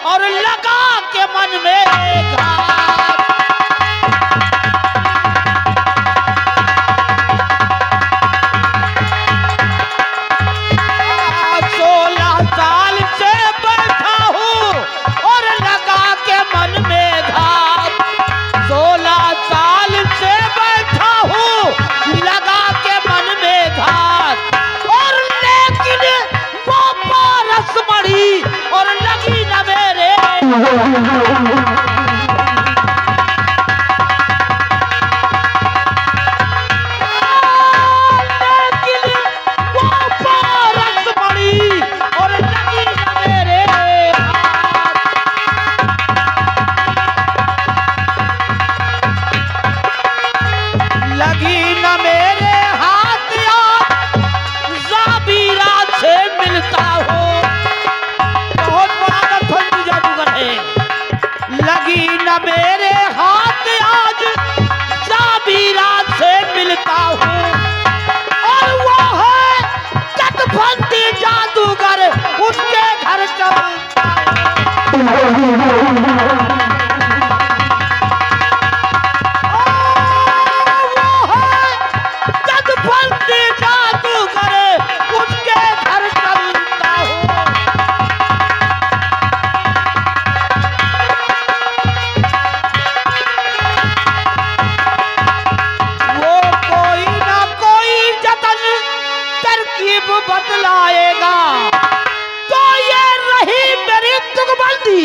और लगा के मन में घात। 16 साल से बैठा हूँ और लगा के मन में घात। 16 साल से बैठा हूँ लगा के मन में घात। और लेकिन वो पारस मड़ी और लगी न मेरे। मेरे हाथ आज जाबीरा से मिलता हूँ और वो है चटफंती जादूगर उसके घर चलता वो है चटफंती जादूगर उसके घर चलता हूँ। बतलाएगा तो ये रही मेरी तुकबंदी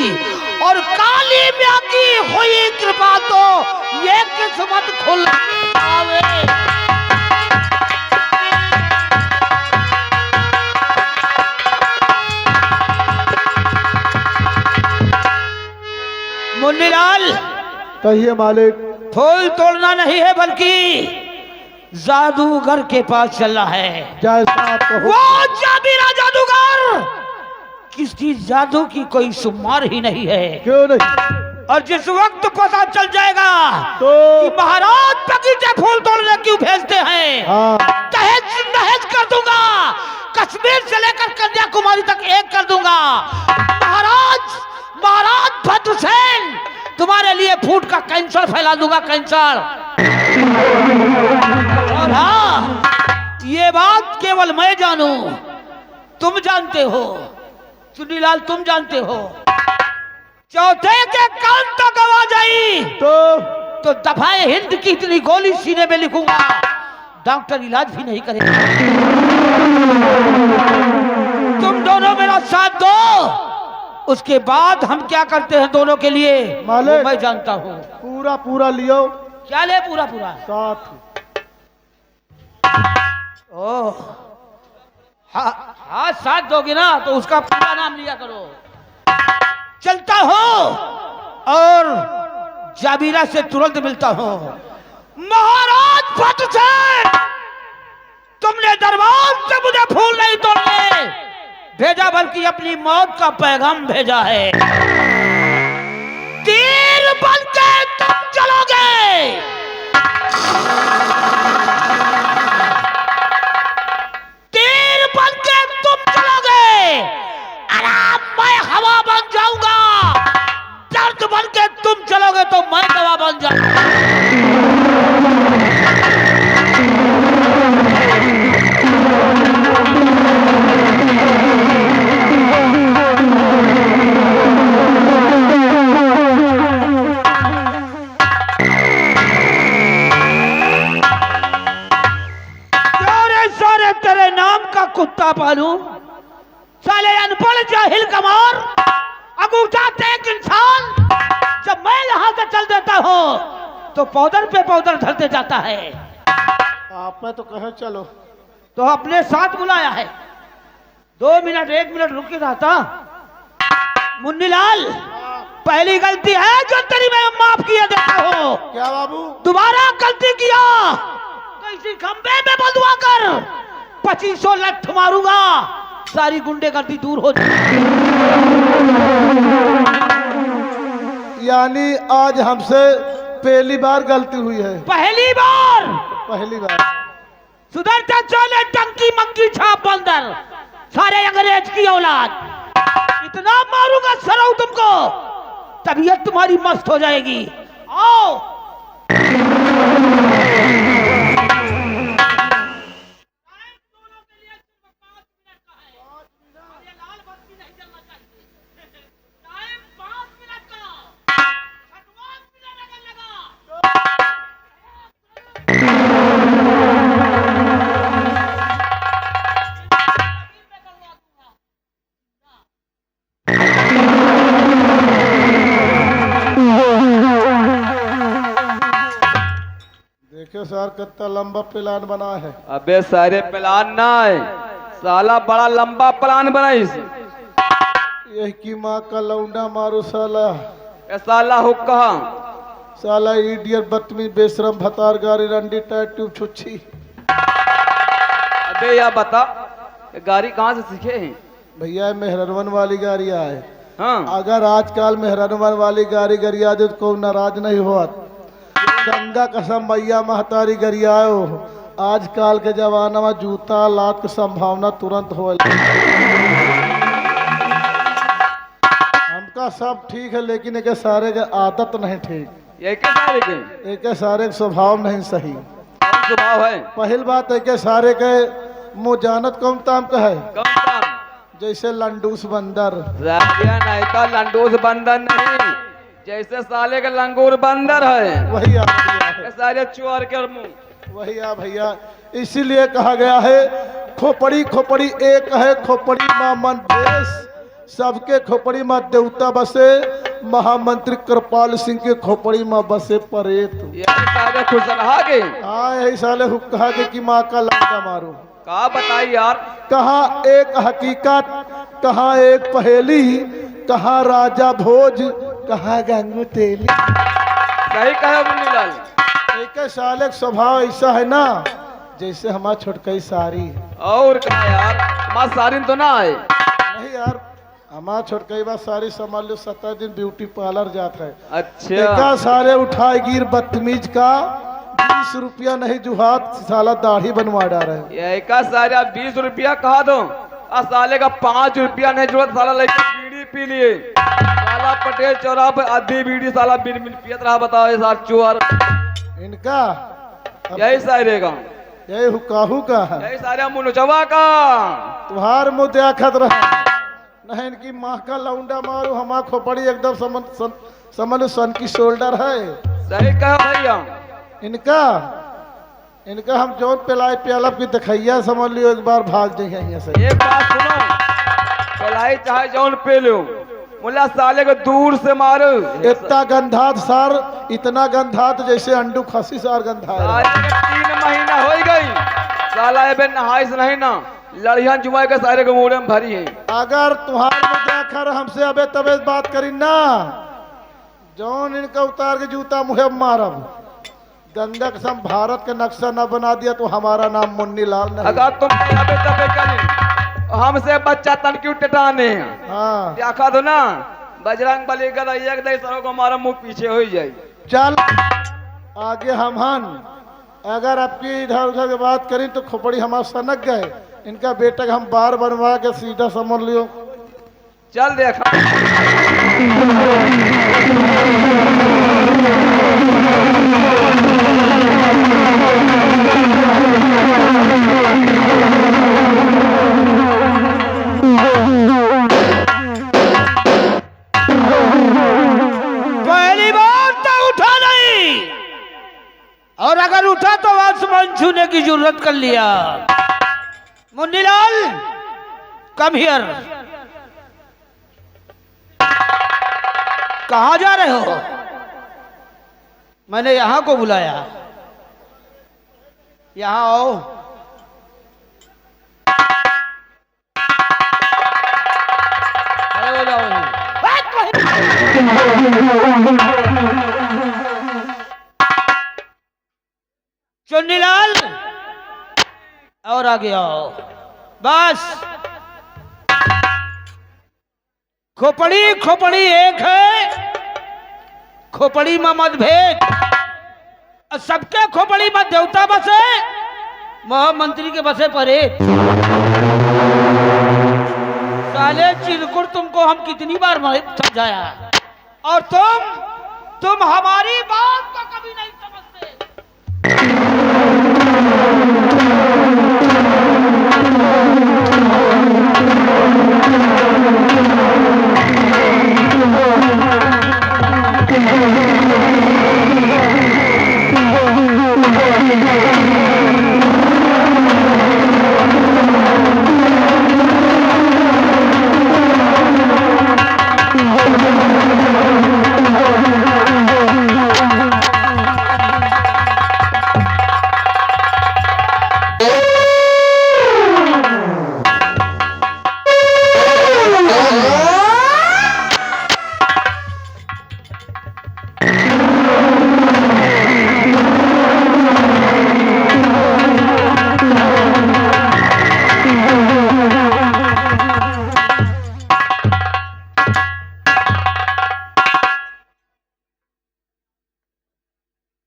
और काली मां की हुई कृपा तो ये किस्मत खुल आवे। मुन्नीलाल कहिए मालिक। फूल तोड़ना नहीं है बल्कि जादूगर के पास चलना है। जैसा तो वो जाबीरा जादूगर किसी जादू की कोई शुमार ही नहीं है। क्यों नहीं? और जिस वक्त पता चल जाएगा तो कि महाराज बगीचे फूल तोड़ने क्यों भेजते हैं, हाँ। तहस नहस कर दूंगा। कश्मीर से लेकर कन्याकुमारी तक एक कर दूंगा। महाराज भद्रसेन तुम्हारे लिए फूट का कैंसर फैला दूंगा, कैंसर। और हाँ, ये बात केवल मैं जानूं, तुम जानते हो, चुन्नीलाल तुम जानते हो। चौथे के कान तो गवा जाई तो दफाए हिंद की इतनी गोली सीने में लिखूंगा, डॉक्टर इलाज भी नहीं करेगा। तुम दोनों मेरा साथ दो, उसके बाद हम क्या करते हैं दोनों के लिए मालिक मैं जानता हूँ। पूरा पूरा लियो। क्या ले पूरा पूरा? साथ। ओह हाँ, साथ दोगे ना तो उसका पूरा नाम लिया करो। चलता हो और जाबीरा से तुरंत मिलता हूँ। महाराज भद्रसेन, तुमने दरबार से मुझे फूल नहीं तोड़ने भेजा बल्कि अपनी मौत का पैगाम भेजा है। तीर बन के तुम चलोगे, तीर बन के तुम चलोगे, आराम मैं हवा बन जाऊंगा। दर्द बन के तुम चलोगे तो मैं दवा बन जाऊंगा। तेरे नाम का कुत्ता पालूं, साले अनपढ़ जाहिल कमर, अगूठा टेक इंसान। जब मैं यहाँ से चल देता हूँ तो पौधर पे पौधर धरते जाता है। आप में तो कहे चलो, तो अपने साथ बुलाया है। 2 मिनट 1 मिनट रुक के रहता। मुन्नीलाल, पहली गलती है जो तेरी मैं माफ किया देता हूँ। क्या बाबू? दोबारा गलती किया तो इसी खंबे में बंधवा कर 2500 लठ मारूंगा, सारी गुंडेगर्दी दूर हो जाएगी। यानी आज हमसे पहली बार गलती हुई है। पहली बार? पहली बार। सुधरता चले टंकी मंकी छाप बंदर, सारे अंग्रेज की औलाद। इतना मारूंगा सराऊ तुमको, तबीयत तुम्हारी मस्त हो जाएगी। आओ। देखो सर कितना लंबा प्लान बना है। अबे सारे प्लान ना है, साला बड़ा लंबा प्लान बनाइस। यही की माँ का लौंडा मारो साला। ए साला हुक्का साला इडियट बदतमीज बेशरम भतार गारी रंडी टाइट ट्यूब छुच्छी। अबे या बता, ये गाड़ी कहाँ से सीखे हैं? भैया मेहरवन वाली गाड़ी आए। हाँ अगर आजकल मेहरवन वाली गाड़ी गरिया दे तो कोई नाराज नहीं होत। गंगा कसम भैया महतारी गरियाओ। आजकल के जमाना में जूता लात की संभावना तुरंत हो। हमका सब ठीक है लेकिन एक सारे के आदत नहीं ठीक। ये क्या सारे के एक सारे के स्वभाव नहीं सही। कौन स्वभाव है? पहल बात है कि सारे के मुँह जानत कौन ताम का है, कौन सा? जैसे लंडूस बंदर। राबिया नहीं था, लंडोस बंदर नहीं, जैसे साले का लंगूर बंदर है। वही आ गया ये सारे चुआर के मुंह। है, वही आ भैया। इसीलिए कहा गया है खोपड़ी खोपड़ी एक है, खोपड़ी माँ मन देश सबके खोपड़ी माँ देवता बसे। महामंत्री कृपाल सिंह के खोपड़ी माँ बसे परेत। ये सारे खुशलहा के हाँ यही साले कहा के कि माँ का लंका मारो। कहा बताई यार। कहाँ एक हकीकत, कहाँ एक पहेली, कहाँ राजा भोज, कहाँ गंगू तेली। सही कहे मुन्नीलाल। एक साले का स्वभाव ऐसा है ना जैसे हमारा छोटकई सारी है। और क्या यार, हमारा सारिन तो ना है। नहीं यार, हमारा छोटकई बात सारी समझ लो 17 दिन ब्यूटी पार्लर जाता है। अच्छा देखा सारे उठाए गिर बदतमीज का 20 रुपया नहीं जुहात साला दाढ़ी बनवा डाल रहे। ये का सारा 20 रुपया कहा दो, आ साले का 5 रुपया नहीं जरूरत। साला लेके बीड़ी पी लिए, साला पटेल चौराहा पे आधी बीड़ी साला बिन बिन पियत रहा। बताओ ये साल चुआर इनका यही सारे का, यही हुकाहू का है। यही सारे मुनचवा का। तुम्हार मुँह देखत रहा नहीं, इनकी माँ का लौंडा मारो। हमारा खोपड़ी एकदम समझ सन की शोल्डर है। सही कहो भैया। इनका हम जौन पिलाए प्यालब की दिखैया समझ लियो, एक बार भाग जाइए यहाँ से। एक बात सुनो, पलाई चाहे जौन पे लो, मुल्ला साले को दूर से मारो। इतना गंधात सार, इतना गंधात जैसे अंडू खसी सार गंधा है। साले के 3 महीना हो गई, साला ये बेन नहाई से नहीं ना लड़िया जुआ के सारे को मुड़े में भरी है। अगर तुम्हारे में देखकर हमसे अबे तबे बात करी ना, जौन इनका उतार के जूता मुहे मारब। गंगा कसम भारत के नक्शा न बना दिया तो हमारा नाम मुन्नी लाल नहीं। अगर तुम अबे तबे करी हमसे बच्चा तन क्यों टटाने। हाँ देखा दो ना, बजरंग बली का एक दई सरों को हमारा मुंह पीछे हो जाए। चल आगे हम अगर आपकी इधर उधर की बात करें तो खोपड़ी हमारा सनक गए। इनका बेटा का हम बार बनवा के सीधा समझ लियो। चल देखा पहली बार तो उठा नहीं, और अगर उठा तो आसमान छूने की जरूरत कर लिया। Munnilal come here. कहाँ जा रहे हो? मैंने यहाँ को बुलाया, यहाँ आओ। खड़े हो जाओ। चुन्नीलाल और आगे आओ। बस खोपड़ी खोपड़ी एक है, खोपड़ी में मतभेद। सबके खोपड़ी में देवता बसे, महामंत्री के बसे परे। साले चिरकुट तुमको हम कितनी बार समझाया और तुम हमारी बात को कभी नहीं समझते।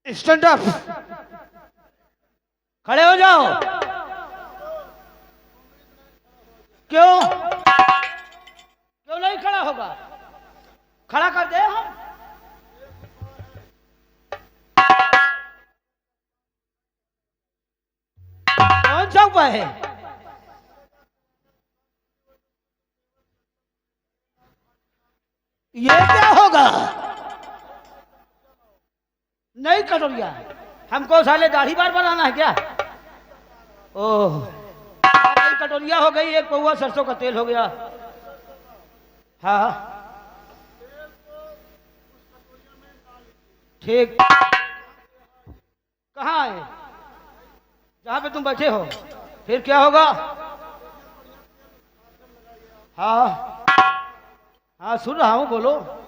स्टैंड अप, खड़े हो जाओ। क्यों क्यों नहीं खड़ा होगा? खड़ा कर दे हम। कौन सा उपाय है? ये क्या होगा? नहीं कटोरिया, हमको साले दाढ़ी बार बनाना है क्या? ओह, एक कटोरिया हो गई, एक पौवा सरसों का तेल हो गया। हाँ ठीक। कहाँ है? जहाँ पे तुम बैठे हो। फिर क्या होगा? हाँ हाँ सुन रहा हूँ, बोलो।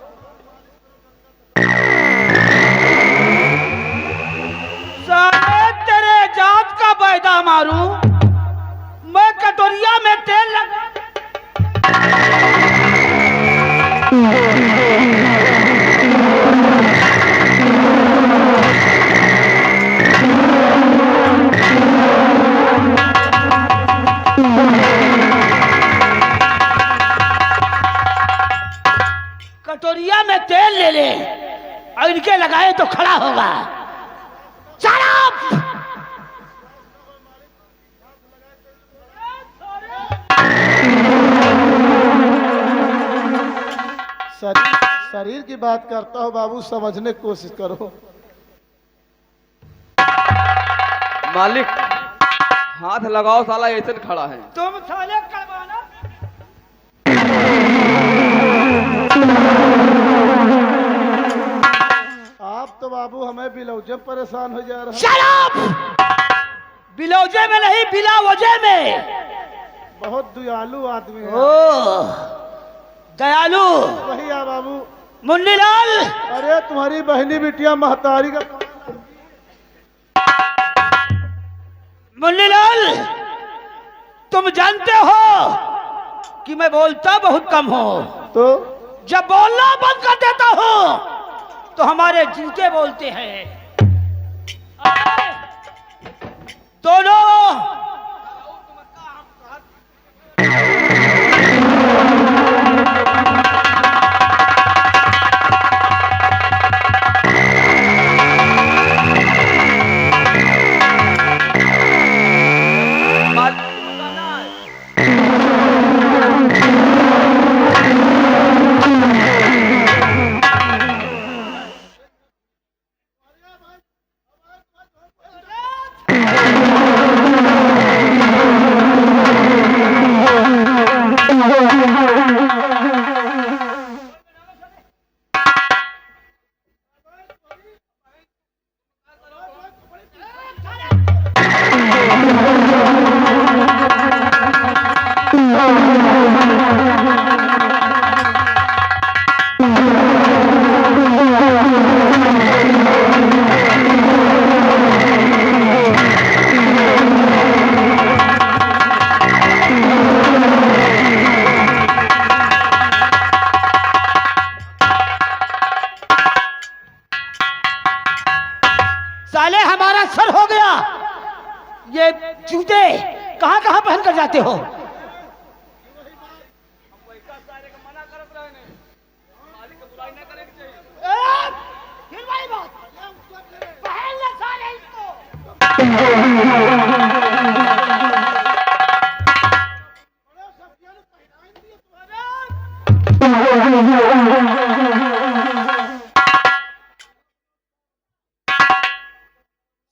साले तेरे जात का बैदा मारूं मैं, कटोरिया में तेल लगा। कटोरिया में तेल ले ले और इनके लगाए तो खड़ा होगा। शरीर की बात करता हो बाबू, समझने की कोशिश करो। मालिक हाथ लगाओ, साला ऐसे खड़ा है। तुम साले करवाना। आप तो बाबू हमें बिलौजे परेशान हो जा रहा है। Shut up! बिलौजे में नहीं, बिला वजह में। बहुत दयालु आदमी है। ओह दयालु। वही आ बाबू। मुन्नीलाल, अरे तुम्हारी बहनी बिटिया महतारी का। मुन्नीलाल, तुम जानते हो कि मैं बोलता बहुत कम हूँ। तो जब बोलना बंद कर देता हूँ तो हमारे जूते बोलते हैं। दोनों साले हमारा सर हो गया। ये जूते कहां कहां पहन कर जाते हो?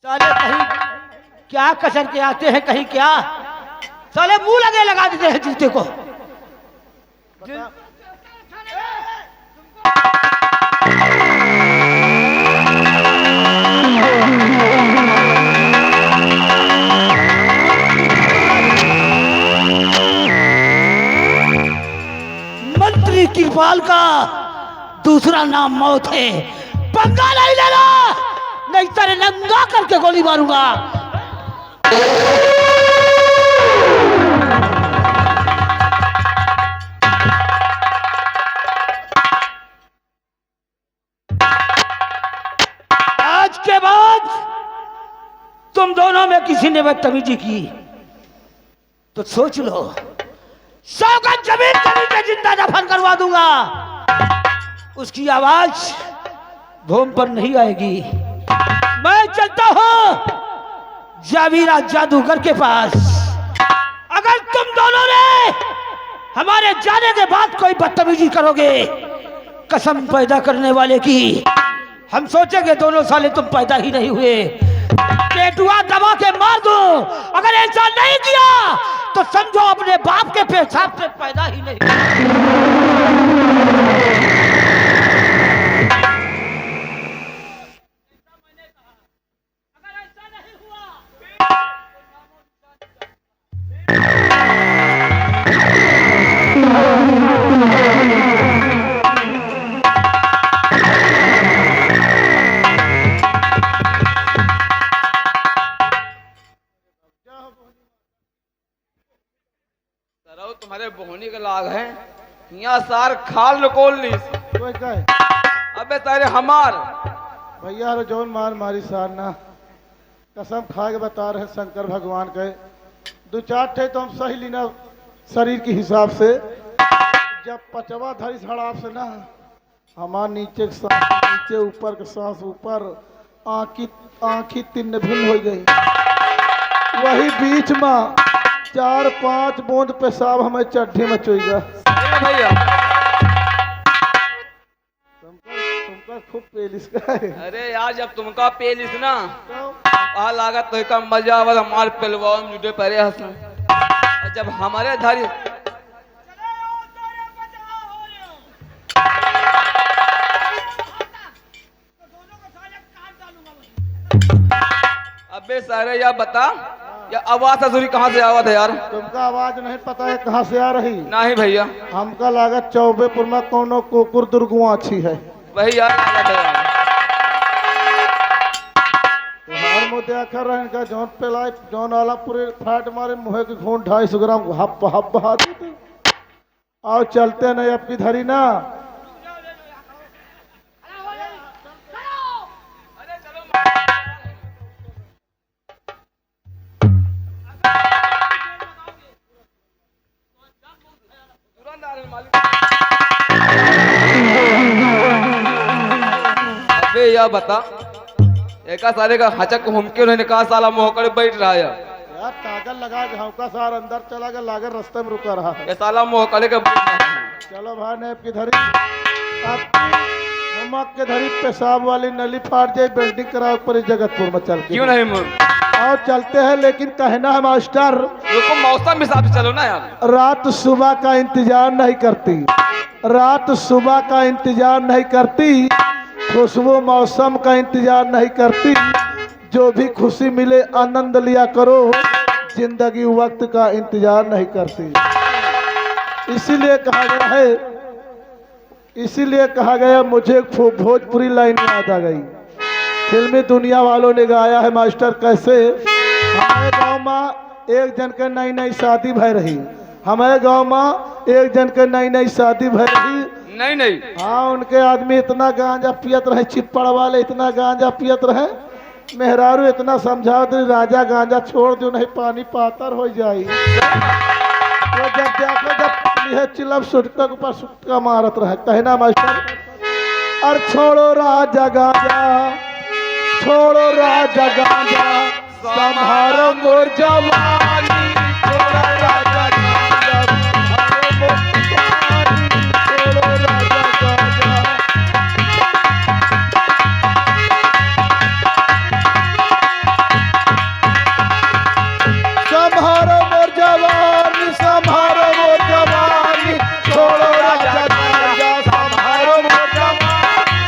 साले कहीं क्या कसर के आते हैं, कहीं क्या साले मुंह लगे लगा देते हैं जूते को। मंत्री कृपाल का दूसरा नाम मौत है। पंगा नहीं लेना, नहीं तेरे नंगा करके गोली मारूंगा। आज के बाद तुम दोनों में किसी ने बदतमीजी की तो सोच लो, 100 गज जमीन के नीचे जिंदा दफन करवा दूंगा। उसकी आवाज भूम पर नहीं आएगी। मैं चलता हूं जावीरा जादूगर के पास। अगर तुम दोनों ने हमारे जाने के बाद कोई बदतमीजी करोगे, कसम पैदा करने वाले की, हम सोचेंगे दोनों साले तुम पैदा ही नहीं हुए, पेटुआ दबा के मार दो। अगर ऐसा नहीं किया तो समझो अपने बाप के पेशाब से पैदा ही नहीं। अगर ऐसा नहीं हुआ तुम्हारे बोहनी के लाग है यहाँ सार खाल निकोल ली। कोई कहे अबे तारे हमार भैया रे जौन मार मारी सार ना, कसम खा के बता रहे शंकर भगवान के, 2-4 ठे तो हम सही लीना शरीर के हिसाब से। जब पचवा धरी हड़ाप से ना, हमार नीचे के सांस नीचे, ऊपर के सांस ऊपर, आँखी तिन्न भिन्न हो गई। वही बीच में 4-5 बूंद पेशाब हमें चड्ढी में चुईगा। भैया तुमका खूब पेलिस का है। अरे यार जब तुमका पेलिस ना तो वहाँ लागत तो का मजा आवा, हमारे पेलवा में जुटे परे हसन। जब हमारे धारी अबे सारे या बता, या आवाज असुरी कहाँ से आवत है यार? तुमका आवाज नहीं पता है कहाँ से आ रही? नहीं भैया हमका लागत चौबेपुर में कोनो कुकुर दुर्गुआ अच्छी है। वही यार लागत है यार। तुम्हारे मुँह देखा रहे का जौन पेलाई जौन आला पूरे फाट मारे मुँह के घून 250 ग्राम हप हप बहा देते। आओ चलते नहीं अब की धरी ना। अबे या बता, एका सारे का हचक हुमके उन्हें कहा साला मोहकड़े बैठ रहा है यार ताकत लगा के हमका सार अंदर चला गया, लागे रास्ते में रुका रहा है। ये साला मोहकड़े का बैठ रहा है। चलो भाई ने की धरी हमक के धरी पेशाब वाली नली फाट जाए, बिल्डिंग कराओ पर जगतपुर में चल के। क्यों नहीं मुर? आओ चलते हैं, लेकिन कहना है मास्टर रुको मौसम हिसाब से चलो ना यार। रात सुबह का इंतजार नहीं करती, रात सुबह का इंतजार नहीं करती, खुशबू मौसम का इंतजार नहीं करती। जो भी खुशी मिले आनंद लिया करो, जिंदगी वक्त का इंतजार नहीं करती। इसीलिए कहा गया है, इसीलिए कहा गया, मुझे भोजपुरी लाइन याद आ गई। फिल्मी दुनिया वालों ने गाया है मास्टर कैसे। हमारे गांव में एक जन के नई नई शादी भय रही, हमारे गांव में एक जन के नई नई शादी भय रही। नहीं नहीं हाँ, उनके आदमी इतना गांजा पियत रहे, चिप्पड़ वाले इतना गांजा पियत रहे, मेहरारू इतना समझा दे राजा गांजा छोड़ दो नहीं पानी पातर हो जाई। तो जब देखो जब यह चिलम सुटका के ऊपर सुटका मारत रहे, कहना मास्टर अर छोड़ो राजा गांजा, छोड़ो राजा गांजा, संभारो मोर जवानी छोड़ो राजा गाजा संभारो मोर जवानी छोड़ो राजा गाजा संभारो मोर जवानी संभारो मोर जवानी छोड़ो राजा गाजा संभारो मोर जवानी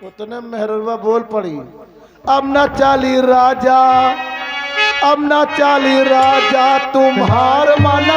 उतने मेहरवा बोल पड़ी अब न चाली राजा अब न चाली राजा तुम्हार मन